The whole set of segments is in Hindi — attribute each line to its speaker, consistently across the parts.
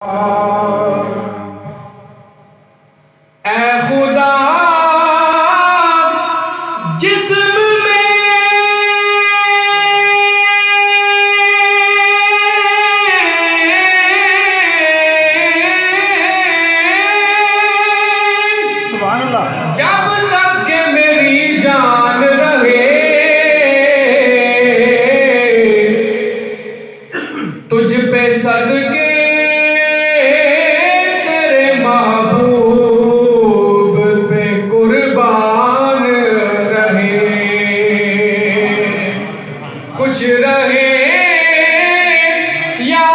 Speaker 1: ऐ खुदा जिस्म में
Speaker 2: सुभान अल्लाह।
Speaker 1: जब तक के मेरी जान रहे तुझ पे सदके तेरे महबूब पे कुर्बान रहे कुछ रहे या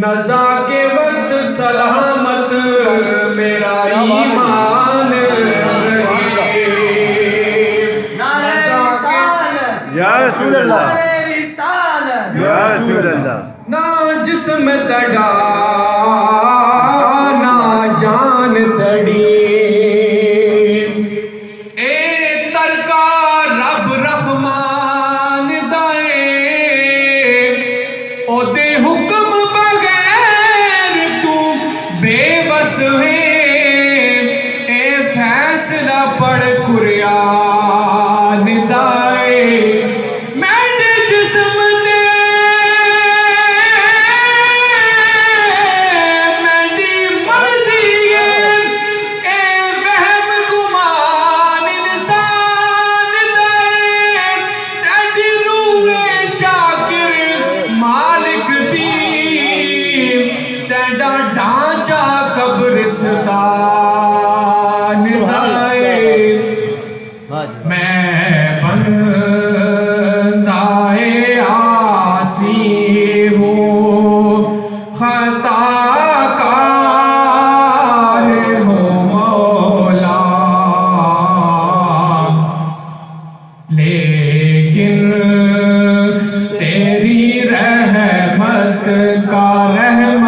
Speaker 1: नज़ा के वक्त सलामत मेरा ईमान
Speaker 2: या रसूल अल्लाह, या रसूल अल्लाह।
Speaker 1: ना जिस्म तड़ा ना जान तड़ी ए तरका रब रहमान दाए ओदे हुक्म बगैर तू बेबस है ए फैसला पढ़ कुरान दाए मैंने जिस्म दे मेरी मर्जी है ए वहम गुमान इंसान दाए तेरी रूह शाकिर मालिक दी तेरा ढांचा कब्रिस्तान दाए मैं बंदाए आसी हूँ खताकार हूँ मौला लेकिन तेरी रहमत का रहम